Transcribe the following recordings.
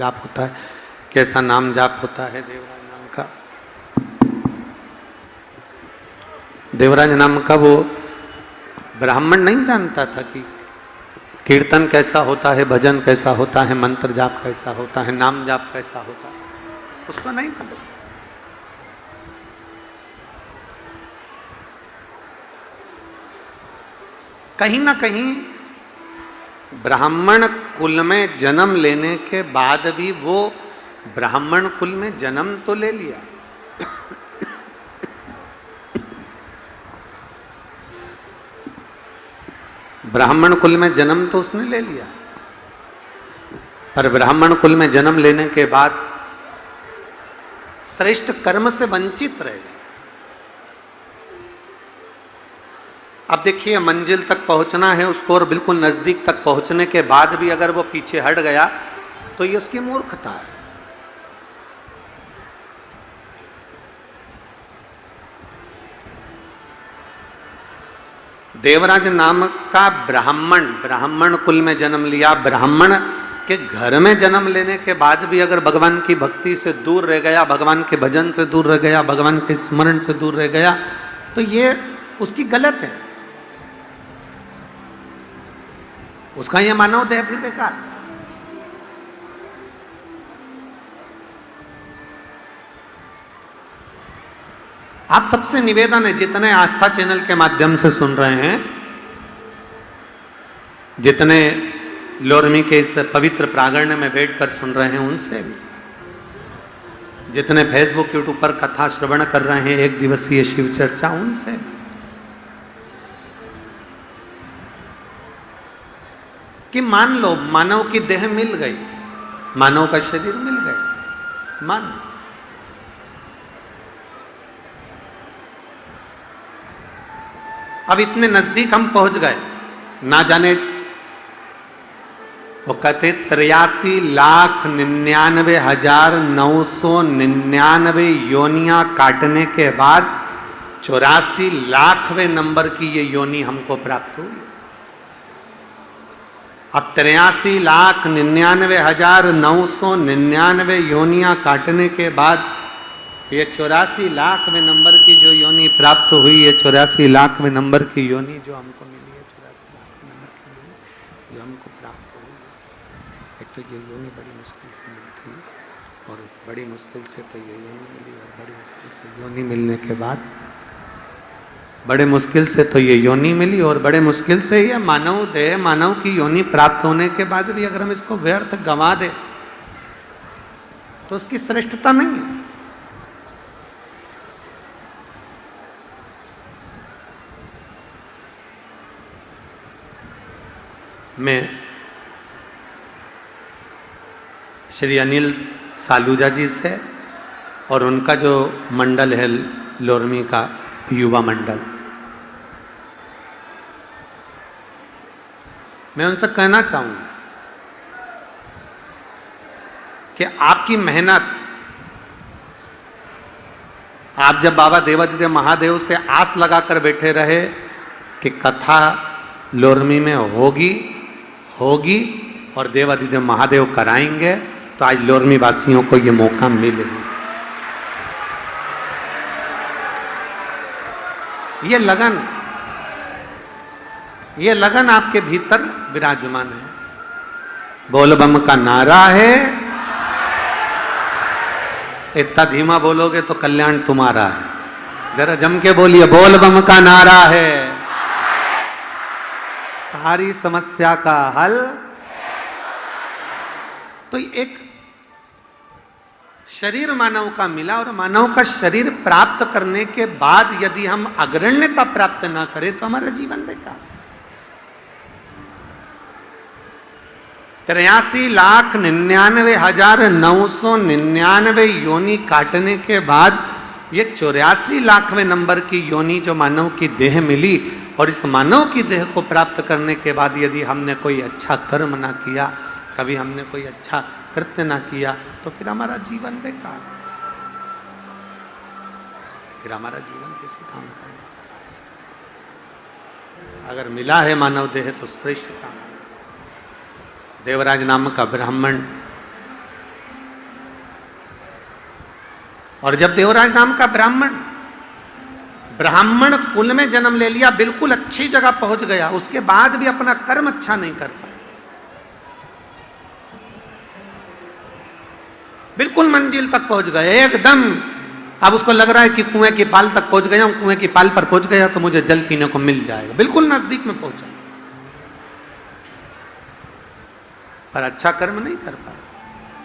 जाप होता है, कैसा नाम जाप होता है देवराज नाम का। देवराज नाम का वो ब्राह्मण नहीं जानता था कि कीर्तन कैसा होता है, भजन कैसा होता है, मंत्र जाप कैसा होता है, नाम जाप कैसा होता है, उसको नहीं मालूम। कहीं ना कहीं ब्राह्मण कुल में जन्म लेने के बाद भी वो ब्राह्मण कुल में जन्म तो ले लिया, ब्राह्मण कुल में जन्म तो उसने ले लिया, पर ब्राह्मण कुल में जन्म लेने के बाद श्रेष्ठ कर्म से वंचित रह गया। अब देखिए मंजिल तक पहुंचना है उसको, और बिल्कुल नजदीक तक पहुंचने के बाद भी अगर वो पीछे हट गया तो ये उसकी मूर्खता है। देवराज नाम का ब्राह्मण कुल में जन्म लिया, ब्राह्मण के घर में जन्म लेने के बाद भी अगर भगवान की भक्ति से दूर रह गया, भगवान के भजन से दूर रह गया, भगवान के स्मरण से दूर रह गया, तो ये उसकी गलत है, उसका ये मानव देह फिर बेकार। आप सबसे निवेदन है, जितने आस्था चैनल के माध्यम से सुन रहे हैं, जितने लोरमी के इस पवित्र प्रांगण में बैठकर सुन रहे हैं, उनसे भी, जितने फेसबुक यूट्यूब पर कथा श्रवण कर रहे हैं, एक दिवसीय शिव चर्चा, उनसे भी, कि मान लो मानव की देह मिल गई, मानव का शरीर मिल गया, मान अब इतने नजदीक हम पहुंच गए, ना जाने वो कहते 83,99,999 योनियां काटने के बाद 84,00,000वें नंबर की ये योनि हमको प्राप्त हुई। अब 83,99,999 योनियां काटने के बाद ये 84,00,000वें नंबर की जो योनि प्राप्त हुई, ये 84,00,000वें नंबर की योनि जो हमको मिली है, 84,00,000वें नंबर की योनि जो हमको प्राप्त हुई, एक तो ये योनि बड़ी मुश्किल से मिलती है, और बड़ी मुश्किल से तो ये योनि मिली, और बड़ी मुश्किल से योनि मिलने के बाद, बड़े मुश्किल से तो ये योनि मिली, और बड़े मुश्किल से ये मानव देह, मानव की योनि प्राप्त होने के बाद भी अगर हम इसको व्यर्थ गंवा दे तो उसकी श्रेष्ठता नहीं है। मैं श्री अनिल सालूजा जी से और उनका जो मंडल है लोरमी का युवा मंडल, मैं उनसे कहना चाहूंगा कि आपकी मेहनत, आप जब बाबा देवादिदेव महादेव से आस लगाकर बैठे रहे कि कथा लोरमी में होगी और देवादिदेव महादेव कराएंगे, तो आज लोरमी वासियों को ये मौका मिले। ये लगन आपके भीतर विराजमान है। बोल बम का नारा है, इतना धीमा बोलोगे तो कल्याण तुम्हारा है, जरा जम के बोलिए, बोल बम का नारा है, सारी समस्या का हल। तो एक शरीर मानव का मिला, और मानव का शरीर प्राप्त करने के बाद यदि हम अग्रण्यता प्राप्त ना करें तो हमारा जीवन बेकार। 83,99,999 योनि काटने के बाद ये 84,00,000वें नंबर की योनि जो मानव की देह मिली, और इस मानव की देह को प्राप्त करने के बाद यदि हमने कोई अच्छा कर्म ना किया, कभी हमने कोई अच्छा कृत्य ना किया, तो फिर हमारा जीवन बेकार, फिर हमारा जीवन किसी काम का नहीं। अगर मिला है मानव देह तो श्रेष्ठ काम। देवराज नाम का ब्राह्मण और जब देवराज नाम का ब्राह्मण कुल में जन्म ले लिया, बिल्कुल अच्छी जगह पहुंच गया, उसके बाद भी अपना कर्म अच्छा नहीं कर पाया, बिल्कुल मंजिल तक पहुंच गए एकदम। अब उसको लग रहा है कि कुएं की पाल तक पहुंच गया हूं, कुएं की पाल पर पहुंच गया तो मुझे जल पीने को मिल जाएगा, बिल्कुल नजदीक में पहुंचा, पर अच्छा कर्म नहीं कर पाया।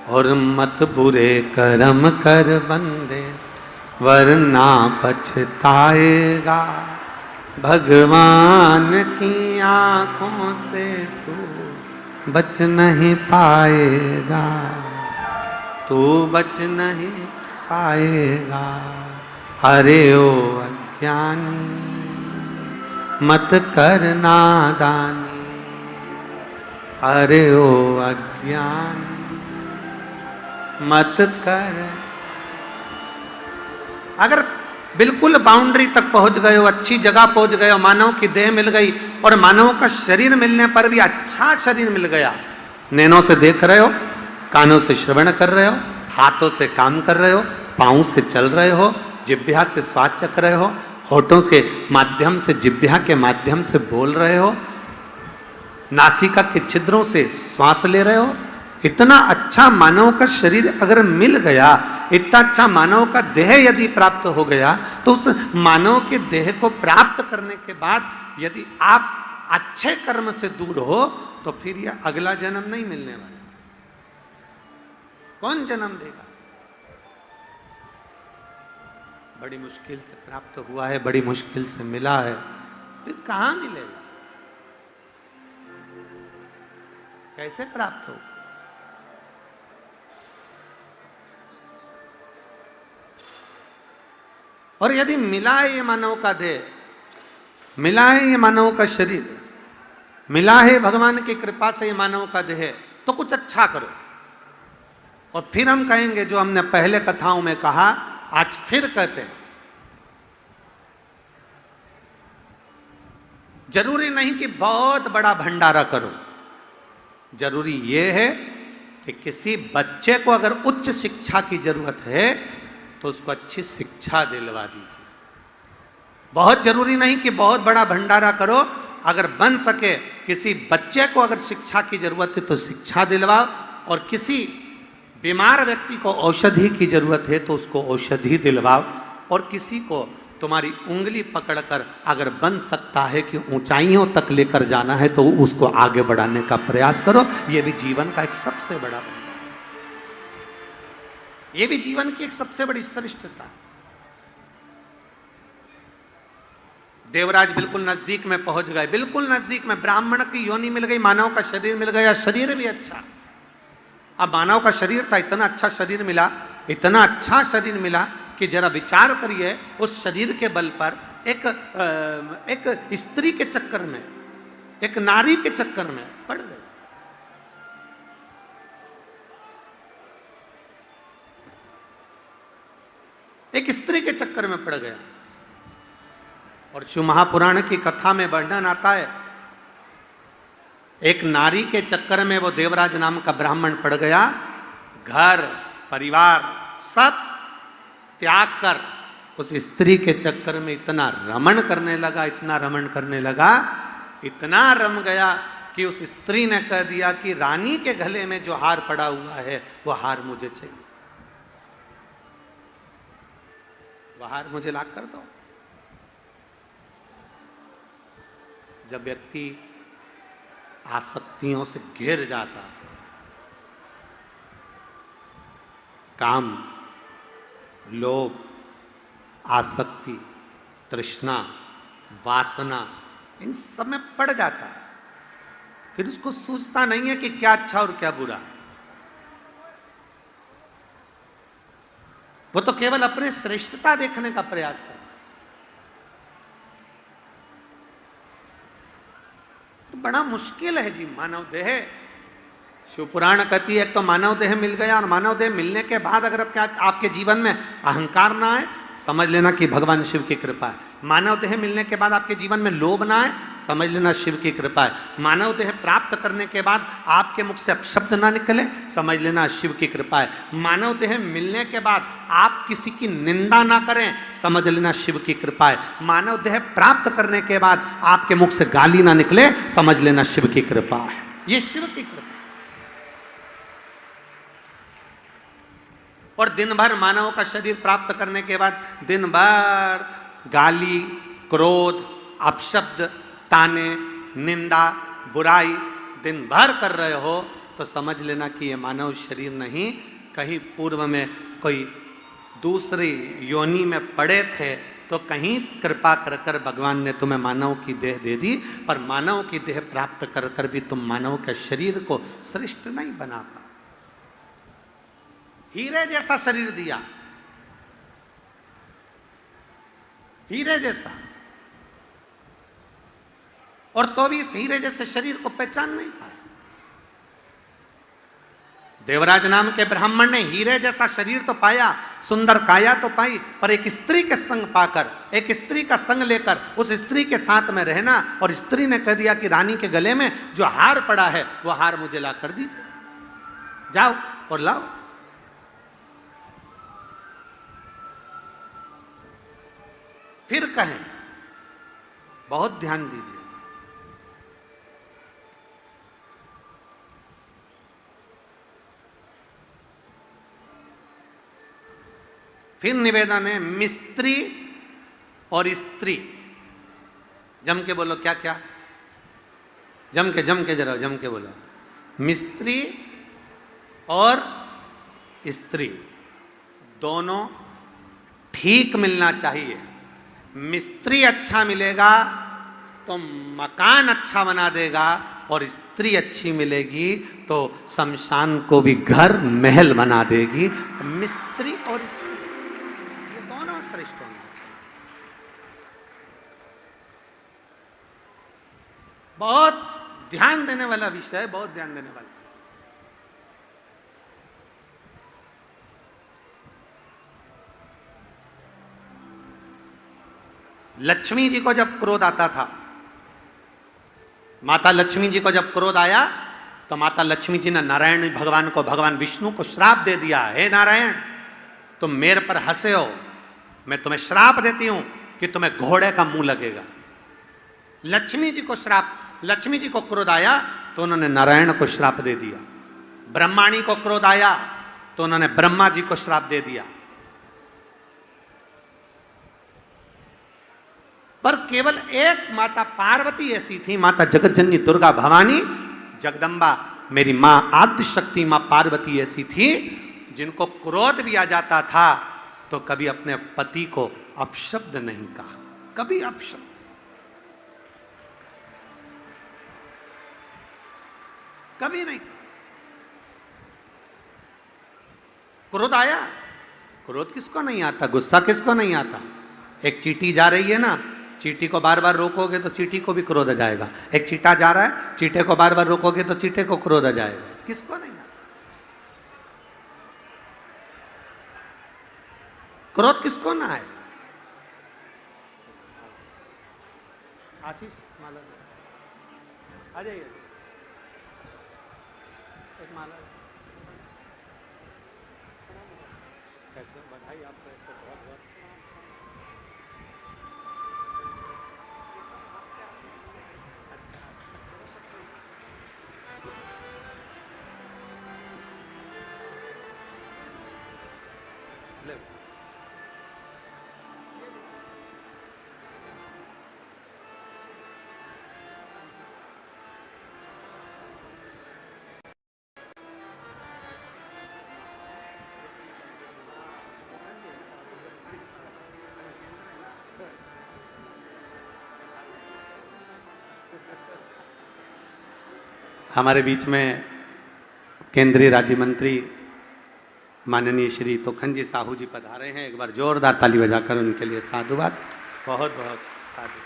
और मत बुरे कर्म कर बंदे वरना पछताएगा, भगवान की आंखों से तू बच नहीं पाएगा, तू बच नहीं पाएगा। अरे ओ अज्ञानी मत कर नादानी, अरे ओ अज्ञानी मत कर। अगर बिल्कुल बाउंड्री तक पहुंच गए हो, अच्छी जगह पहुंच गए हो, मानव की देह मिल गई, और मानव का शरीर मिलने पर भी अच्छा शरीर मिल गया, नैनों से देख रहे हो, कानों से श्रवण कर रहे हो, हाथों से काम कर रहे हो, पांव से चल रहे हो, जिह्वा से स्वाद चख रहे हो, होठों के माध्यम से, जिह्वा के माध्यम से बोल रहे हो, नासिका के छिद्रों से श्वास ले रहे हो, इतना अच्छा मानव का शरीर अगर मिल गया, इतना अच्छा मानव का देह यदि प्राप्त हो गया, तो उस मानव के देह को प्राप्त करने के बाद यदि आप अच्छे कर्म से दूर हो, तो फिर यह अगला जन्म नहीं मिलने वाला। कौन जन्म देगा? बड़ी मुश्किल से प्राप्त हुआ है, बड़ी मुश्किल से मिला है, फिर कहां मिलेगा? कैसे प्राप्त हो? और यदि मिला है ये मानव का देह, मिला है ये मानव का शरीर, मिला है भगवान की कृपा से ये मानव का देह, तो कुछ अच्छा करो। और फिर हम कहेंगे जो हमने पहले कथाओं में कहा, आज फिर कहते हैं, जरूरी नहीं कि बहुत बड़ा भंडारा करो, जरूरी यह है कि किसी बच्चे को अगर उच्च शिक्षा की जरूरत है तो उसको अच्छी शिक्षा दिलवा दीजिए। बहुत जरूरी नहीं कि बहुत बड़ा भंडारा करो, अगर बन सके किसी बच्चे को अगर शिक्षा की जरूरत है तो शिक्षा दिलवाओ, और किसी बीमार व्यक्ति को औषधि की जरूरत है तो उसको औषधि दिलवाओ, और किसी को तुम्हारी उंगली पकड़कर अगर बन सकता है कि ऊंचाइयों तक लेकर जाना है तो उसको आगे बढ़ाने का प्रयास करो। यह भी जीवन का एक सबसे बड़ा भंडार, यह भी जीवन की एक सबसे बड़ी श्रेष्ठता। देवराज बिल्कुल नजदीक में पहुंच गए, बिल्कुल नजदीक में, ब्राह्मण की योनि मिल गई, मानव का शरीर मिल गया, शरीर भी अच्छा। अब मानव का शरीर था, इतना अच्छा शरीर मिला, इतना अच्छा शरीर मिला कि जरा विचार करिए, उस शरीर के बल पर एक स्त्री के चक्कर में, एक नारी के चक्कर में पड़ गए। एक स्त्री के चक्कर में पड़ गया। और शिव महापुराण की कथा में वर्णन आता है, एक नारी के चक्कर में वो देवराज नाम का ब्राह्मण पड़ गया, घर परिवार सब त्याग कर उस स्त्री के चक्कर में इतना रमण करने लगा, इतना रमण करने लगा, इतना रम गया कि उस स्त्री ने कह दिया कि रानी के गले में जो हार पड़ा हुआ है वो हार मुझे चाहिए, वह हार मुझे ला कर दो। जब व्यक्ति आसक्तियों से घिर जाता, काम, लोभ, आसक्ति, तृष्णा, वासना, इन सब में पड़ जाता है, फिर उसको सोचता नहीं है कि क्या अच्छा और क्या बुरा। वो तो केवल अपने श्रेष्ठता देखने का प्रयास करता है। तो बड़ा मुश्किल है जी मानव देह। शिवपुराण कहती है, तो मानव देह मिल गया, और मानव देह मिलने के बाद अगर आपके जीवन में अहंकार ना आए, समझ लेना कि भगवान शिव की कृपा है। मानव देह मिलने के बाद आपके जीवन में लोभ ना आए, समझ लेना शिव की कृपा है। मानव देह प्राप्त करने के बाद आपके मुख से अपशब्द ना निकले, समझ लेना शिव की कृपा है। मानव देह मिलने के बाद आप किसी की निंदा ना करें, समझ लेना शिव की कृपा है। मानव देह प्राप्त करने के बाद आपके मुख से गाली ना निकले, समझ लेना शिव की कृपा है। ये शिव की कृपा। और दिन भर मानव का शरीर प्राप्त करने के बाद दिन भर गाली, क्रोध, अपशब्द, ताने, निंदा, बुराई दिन भर कर रहे हो, तो समझ लेना कि ये मानव शरीर नहीं, कहीं पूर्व में कोई दूसरी योनि में पड़े थे, तो कहीं कृपा कर कर भगवान ने तुम्हें मानव की देह दे दी, पर मानव की देह प्राप्त कर कर भी तुम मानव के शरीर को श्रेष्ठ नहीं बना पा। हीरे जैसा शरीर दिया, हीरे जैसा, और तो भी इस हीरे जैसे शरीर को पहचान नहीं पाए। देवराज नाम के ब्राह्मण ने हीरे जैसा शरीर तो पाया, सुंदर काया तो पाई, पर एक स्त्री के संग पाकर, एक स्त्री का संग लेकर उस स्त्री के साथ में रहना, और स्त्री ने कह दिया कि रानी के गले में जो हार पड़ा है वो हार मुझे ला कर दीजिए, जाओ और लाओ। फिर कहें, बहुत ध्यान दीजिए, फिर निवेदन है, मिस्त्री और स्त्री, जम के बोलो, क्या क्या, जम के जरा जम के बोलो, मिस्त्री और स्त्री दोनों ठीक मिलना चाहिए। मिस्त्री अच्छा मिलेगा तो मकान अच्छा बना देगा, और स्त्री अच्छी मिलेगी तो शमशान को भी घर महल बना देगी। मिस्त्री और स्त्री ये दोनों श्रेष्ठ होंगे। बहुत ध्यान देने वाला विषय है, बहुत ध्यान देने वाला। लक्ष्मी जी को जब क्रोध आता था, माता लक्ष्मी जी को जब क्रोध आया, तो माता लक्ष्मी जी ने नारायण भगवान को, भगवान विष्णु को श्राप दे दिया, हे नारायण तुम मेरे पर हंसे हो, मैं तुम्हें श्राप देती हूं कि तुम्हें घोड़े का मुंह लगेगा। लक्ष्मी जी को श्राप, लक्ष्मी जी को क्रोध आया तो उन्होंने नारायण को श्राप दे दिया। ब्रह्माणी को क्रोध आया तो उन्होंने ब्रह्मा जी को श्राप दे दिया। पर केवल एक माता पार्वती ऐसी थी, माता जगतजननी दुर्गा भवानी जगदम्बा, मेरी मां आद्य शक्ति मां पार्वती ऐसी थी, जिनको क्रोध भी आ जाता था तो कभी अपने पति को अपशब्द नहीं कहा, कभी अपशब्द। कभी नहीं। क्रोध आया, क्रोध किसको नहीं आता, गुस्सा किसको नहीं आता। एक चींटी जा रही है ना, चींटी को बार बार रोकोगे तो चींटी को भी क्रोध आ जाएगा। एक चींटा जा रहा है, चींटे को बार बार रोकोगे तो चींटे को क्रोध आ जाएगा। किसको नहीं आता क्रोध, किसको ना आए। आशीष माला आ जाइए, एक माला कैसे, बधाई आपको, बहुत बहुत। हमारे बीच में केंद्रीय राज्य मंत्री माननीय श्री तोखन जी साहू जी पधारे हैं। एक बार जोरदार ताली बजाकर उनके लिए साधुवाद। बहुत बहुत साधु।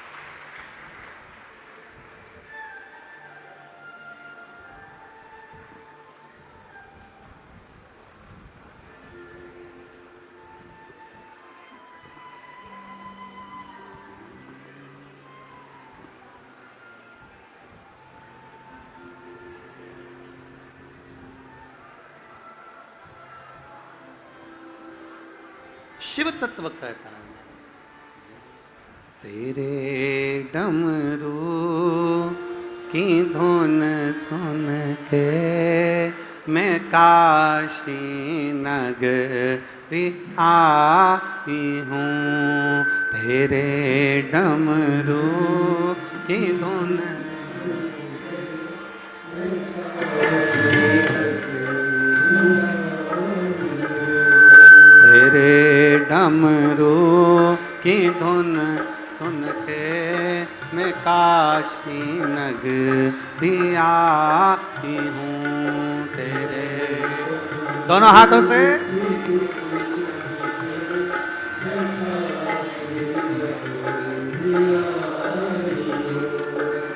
शिव तत्व कहता है। तेरे डमरू की धुन सुन के मैं काशी नगरी आई हूँ। तेरे डमरू की धुन तेरे डमरू की धुन सुन के मैं काशी नगरी आई हूँ। तेरे दोनों हाथों से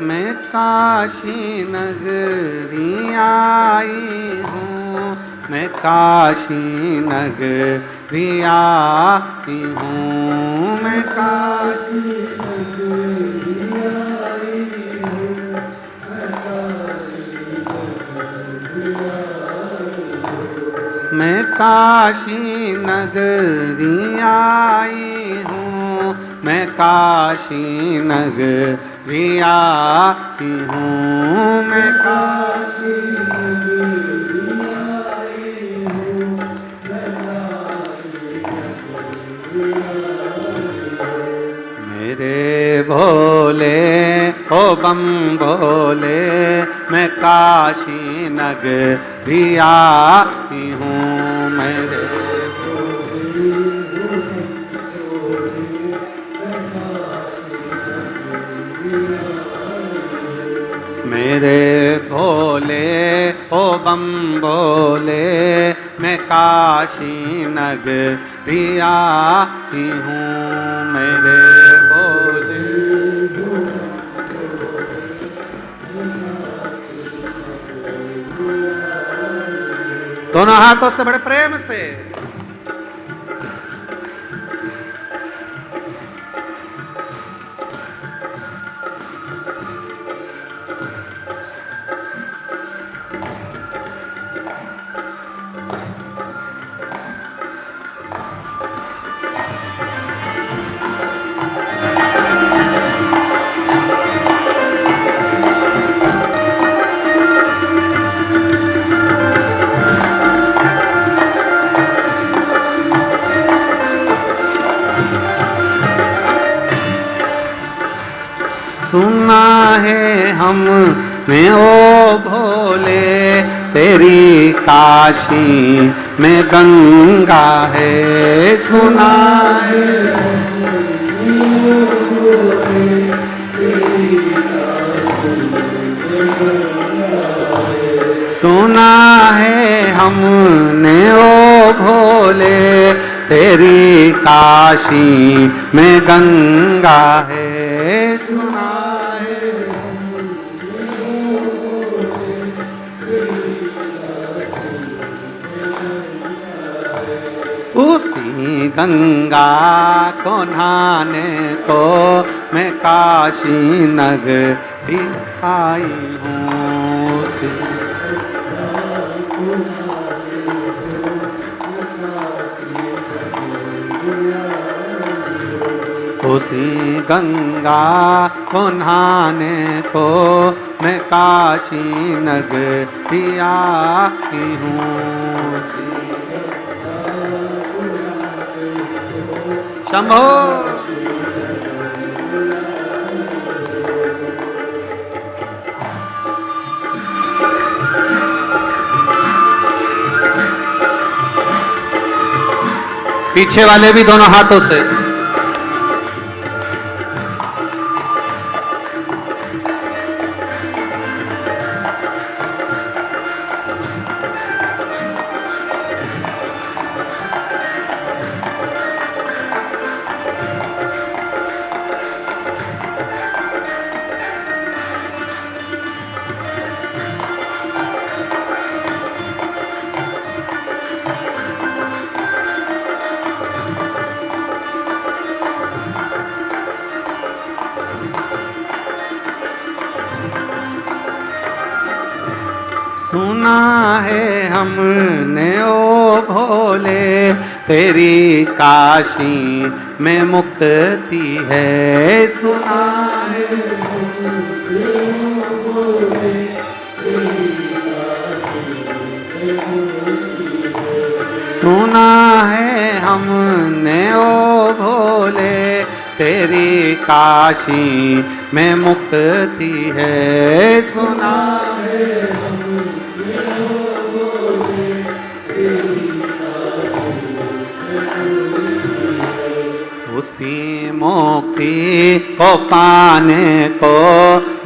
मैं काशी नगरी आई हूँ। मैं काशी नगरी आई हूँ। मैं काशी नगरी आई हूँ। मैं काशी नगरी आई हूँ। मैं काशी नगरी आई हूँ। मैं काशी नगरी आई हूँ। मेरे भोले ओ बम भोले मैं काशी नगरी आई हूँ। मेरे मेरे भोले ओ बम भोले मैं काशी नगरी आई हूँ। मेरे भोले दोनों हाथों से बड़े प्रेम से सुना है हमने ओ भोले तेरी काशी में गंगा है। सुना है सुना है हमने ओ भोले तेरी काशी में गंगा है। सुना उसी गंगा को नहाने को मैं काशी नगरी आई हूँ। उसी गंगा को नहाने को मैं काशी नगरी आई हूँ। शंभो पीछे वाले भी दोनों हाथों से सुना है हमने ओ भोले तेरी काशी में मुक्ति है। सुना है सुना है हमने ओ भोले, तेरी काशी में मुक्ति है। सुना है हमने ओ भोले, तेरी काशी में मुक्ति है। उसी मुक्ति को पाने को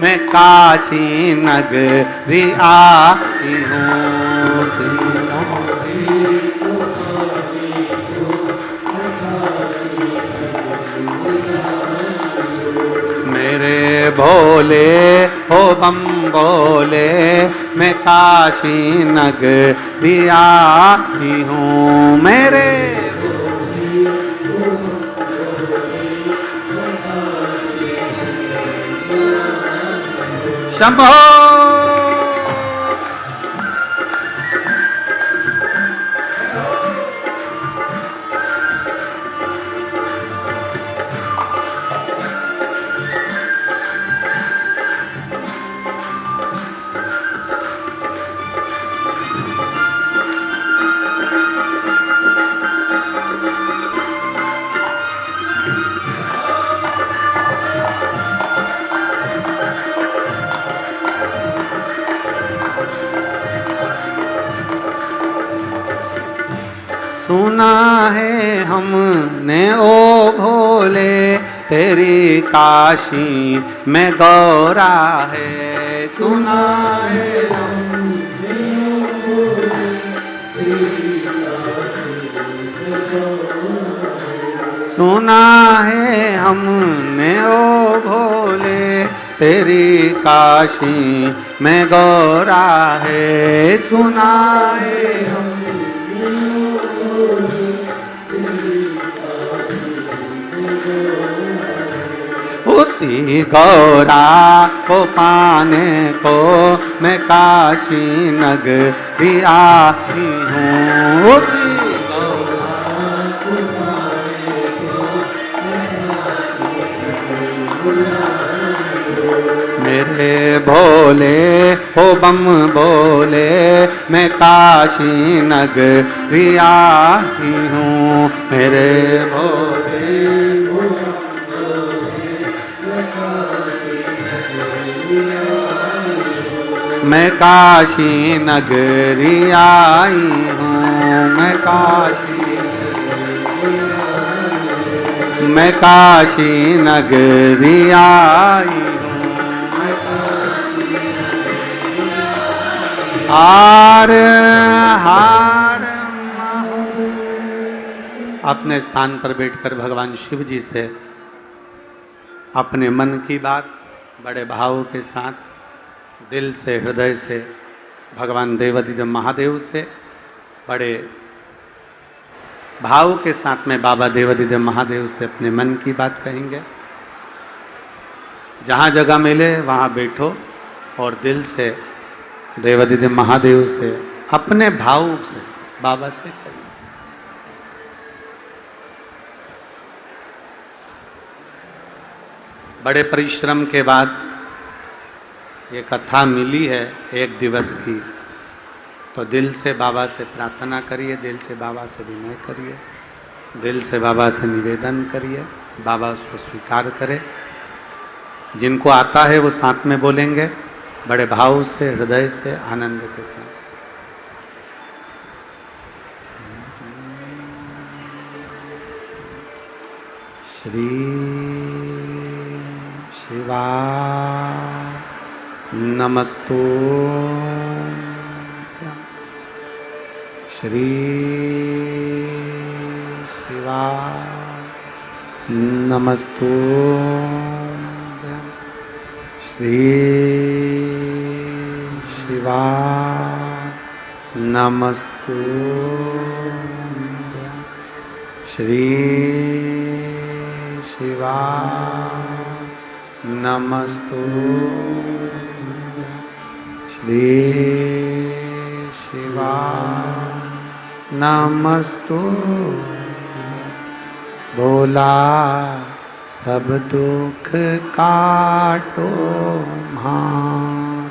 मैं काशी नगरी आई हूँ। मेरे भोले हो बम बोले, मैं काशी नगरी आई हूँ। मेरे शंभो सुना है हमने ओ भोले, तेरी काशी में गौरा है। सुना है हमने ओ भोले, तेरी काशी में गौरा है। सुना है हमने ओ भोले, तेरी काशी में गौरा है। सुना है हम उसी गौरा को पाने को मैं काशी नगरी आई हूँ। उसी गौरा को पाने को मैं काशी नगरी आई हूँ। मेरे भोले हो बम बोले, मैं काशी नगरी आई हूँ। मेरे भोले मैं काशी नगरी आई हूँ। मैं काशी नगरी आई हूँ। हार हार अपने स्थान पर बैठकर भगवान शिव जी से अपने मन की बात बड़े भाव के साथ, दिल से हृदय से भगवान देवाधिदेव महादेव से बड़े भाव के साथ में बाबा देवाधिदेव महादेव से अपने मन की बात कहेंगे। जहाँ जगह मिले वहाँ बैठो और दिल से देवाधिदेव महादेव से अपने भाव से बाबा से कहें। बड़े परिश्रम के बाद ये कथा मिली है एक दिवस की, तो दिल से बाबा से प्रार्थना करिए, दिल से बाबा से विनय करिए, दिल से बाबा से निवेदन करिए, बाबा उसको स्वीकार करे। जिनको आता है वो साथ में बोलेंगे बड़े भाव से, हृदय से, आनंद के साथ। श्री शिवा नमस्तु, श्री शिवा नमस्तु, श्री शिवा नमस्तु, श्री शिवा नमस्तु, श्री शिवा नमस्तु भोला सब दुख काटो मार।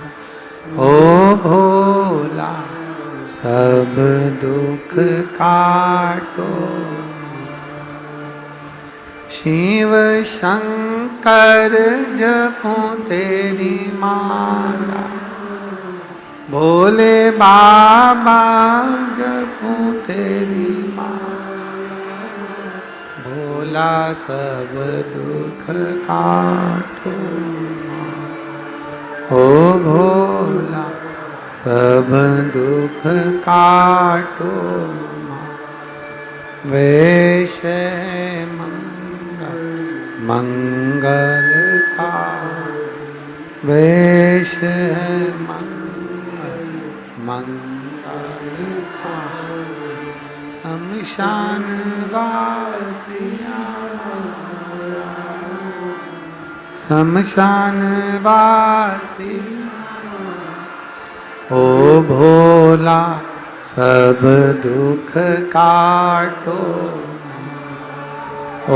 ओ भोला सब दुख काटो। शिव शंकर जपो तेरी माला, भोले बाबा जपो तेरी माला। भोला सब दुख काटो, ओ भोला सब दुख काटो। वेश मंगल का वेश मंगल का। शमशान वासिया शमशान वासी। ओ भोला सब दुख काटो, ओ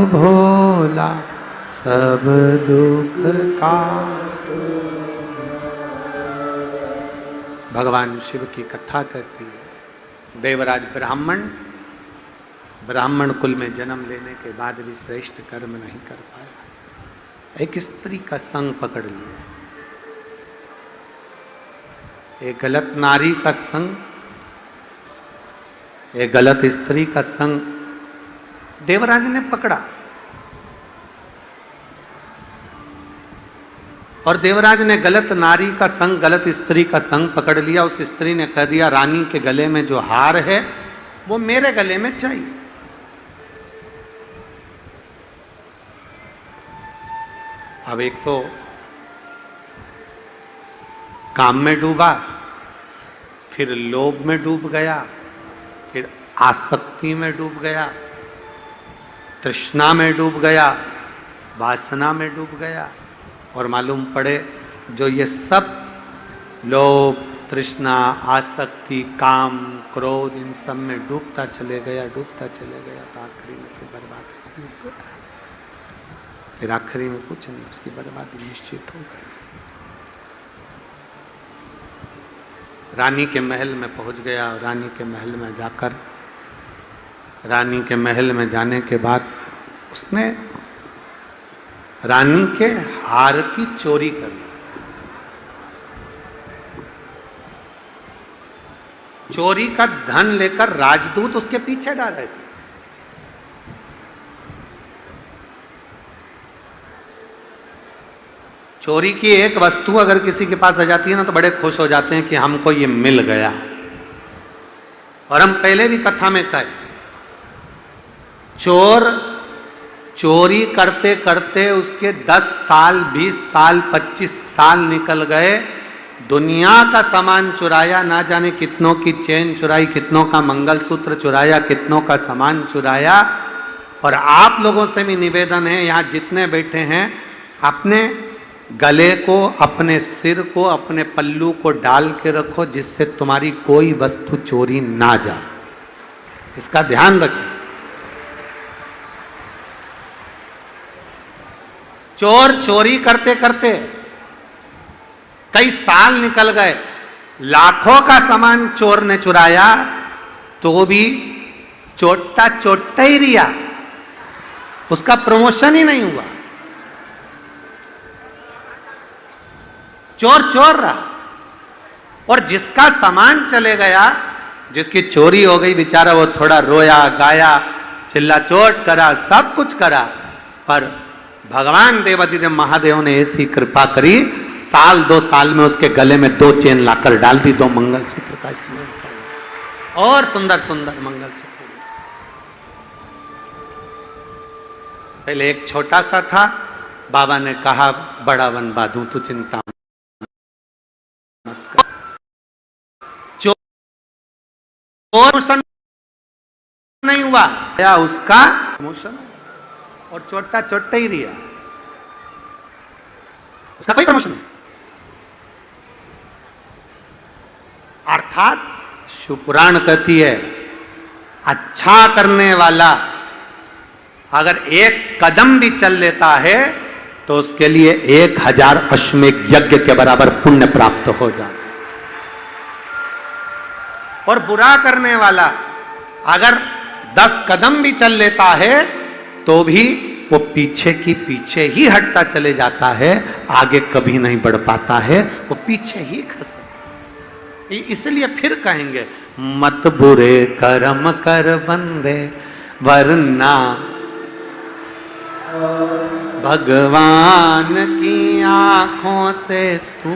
भोला सब दुख काटो। भगवान शिव की कथा कहती है, देवराज ब्राह्मण कुल में जन्म लेने के बाद भी श्रेष्ठ कर्म नहीं कर पाया। एक स्त्री का संग पकड़ लिया, एक गलत नारी का संग, एक गलत स्त्री का संग देवराज ने पकड़ा। और देवराज ने गलत नारी का संग, गलत स्त्री का संग पकड़ लिया। उस स्त्री ने कह दिया, रानी के गले में जो हार है वो मेरे गले में चाहिए। अब एक तो काम में डूबा, फिर लोभ में डूब गया, फिर आसक्ति में डूब गया, तृष्णा में डूब गया, वासना में डूब गया। और मालूम पड़े जो ये सब लोभ, तृष्णा, आसक्ति, काम, क्रोध, इन सब में डूबता चले गया तो आखिरी में फिर बर्बादी हो गया। फिर आखिरी में कुछ नहीं, उसकी बर्बादी निश्चित हो गई। रानी के महल में पहुंच गया। रानी के महल में जाकर, रानी के महल में जाने के बाद उसने रानी के हार की चोरी कर ली। चोरी का धन लेकर राजदूत उसके पीछे डाल रहे थे। चोरी की एक वस्तु अगर किसी के पास आ जाती है ना तो बड़े खुश हो जाते हैं कि हमको ये मिल गया। और हम पहले भी कथा में कहे, चोर चोरी करते करते उसके 10 साल, 20 साल, 25 साल निकल गए। दुनिया का सामान चुराया, ना जाने कितनों की चेन चुराई, कितनों का मंगलसूत्र चुराया, कितनों का सामान चुराया। और आप लोगों से भी निवेदन है, यहाँ जितने बैठे हैं, अपने गले को, अपने सिर को, अपने पल्लू को डाल के रखो, जिससे तुम्हारी कोई वस्तु चोरी ना जाए। इसका ध्यान रखें। चोर चोरी करते करते कई साल निकल गए, लाखों का सामान चोर ने चुराया, तो भी चोट्टा ही रिया, उसका प्रमोशन ही नहीं हुआ। चोर चोर रहा। और जिसका सामान चले गया, जिसकी चोरी हो गई, बेचारा वो थोड़ा रोया, गाया, चिल्ला चोट करा, सब कुछ करा। पर भगवान देवाधिदेव महादेव ने ऐसी कृपा करी, साल 2 साल में उसके गले में 2 चेन लाकर डाल दी, 2 मंगलसूत्र का स्मरण कर, और सुंदर सुंदर मंगलसूत्र। पहले एक छोटा सा था, बाबा ने कहा बड़ा बनवा दूं, तू चिंता मत कर। प्रमोशन नहीं हुआ, या उसका प्रमोशन, और चोट्टा ही दिया, उसका कोई प्रमोशन नहीं। अर्थात शिवपुराण कहती है, अच्छा करने वाला अगर एक कदम भी चल लेता है तो उसके लिए 1000 अश्वमेध यज्ञ के बराबर पुण्य प्राप्त हो जाए। और बुरा करने वाला अगर 10 कदम भी चल लेता है तो भी वो पीछे की पीछे ही हटता चले जाता है, आगे कभी नहीं बढ़ पाता है, वो पीछे ही खस। इसलिए फिर कहेंगे मत बुरे कर्म कर बंदे वरना भगवान की आंखों से तू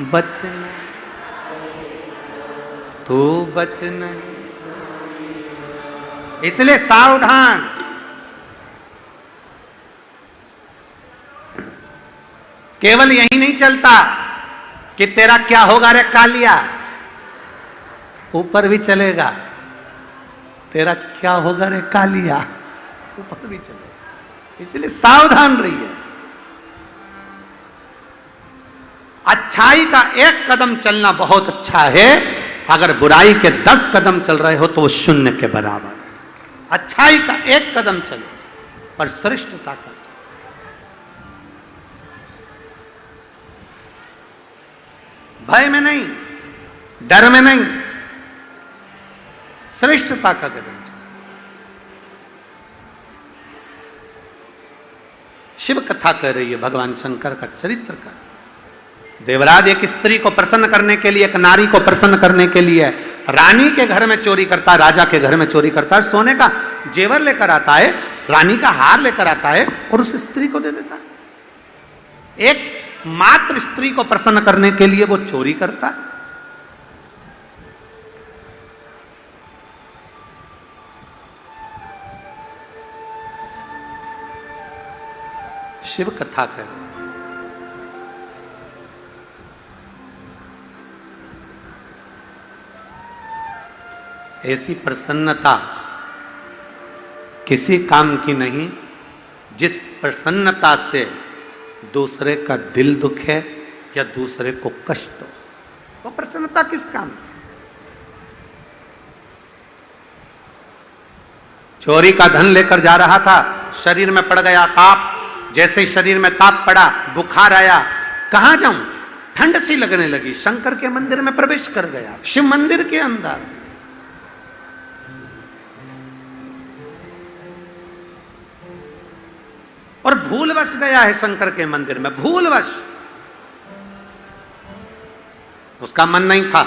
बचना, तू बचना। इसलिए सावधान। केवल यही नहीं चलता कि तेरा क्या होगा रे कालिया, ऊपर भी चलेगा। तेरा क्या होगा रे कालिया, ऊपर भी चलेगा। इसलिए सावधान रहिए। अच्छाई का 1 कदम चलना बहुत अच्छा है, अगर बुराई के 10 कदम चल रहे हो तो वो शून्य के बराबर। अच्छाई का 1 कदम चलो पर श्रेष्ठता का चलो। भय में नहीं, डर में नहीं, श्रेष्ठता का कदम चलो। शिव कथा कह रही है भगवान शंकर का चरित्र का। देवराज एक स्त्री को प्रसन्न करने के लिए, एक नारी को प्रसन्न करने के लिए रानी के घर में चोरी करता है, राजा के घर में चोरी करता है, सोने का जेवर लेकर आता है, रानी का हार लेकर आता है और उस स्त्री को दे देता है। एक मात्र स्त्री को प्रसन्न करने के लिए वो चोरी करता है। शिव कथा कर ऐसी प्रसन्नता किसी काम की नहीं जिस प्रसन्नता से दूसरे का दिल दुखे या दूसरे को कष्ट हो। वो प्रसन्नता किस काम की? चोरी का धन लेकर जा रहा था, शरीर में पड़ गया ताप। जैसे ही शरीर में ताप पड़ा, बुखार आया, कहां जाऊं, ठंड सी लगने लगी। शंकर के मंदिर में प्रवेश कर गया, शिव मंदिर के अंदर। और भूलवश गया है शंकर के मंदिर में, भूलवश। उसका मन नहीं था,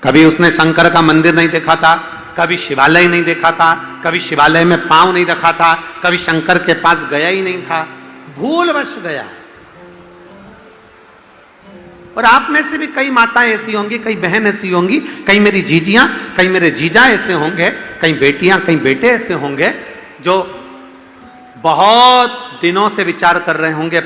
कभी उसने शंकर का मंदिर नहीं देखा था, कभी शिवालय नहीं देखा था, कभी शिवालय में पांव नहीं रखा था, कभी शंकर के पास गया ही नहीं था, भूलवश गया। और आप में से भी कई माताएं ऐसी होंगी, कई बहन ऐसी होंगी, कई मेरी जीजियां, कई मेरे जीजा ऐसे होंगे, कई बेटियां, कई बेटे ऐसे होंगे जो बहुत दिनों से विचार कर रहे होंगे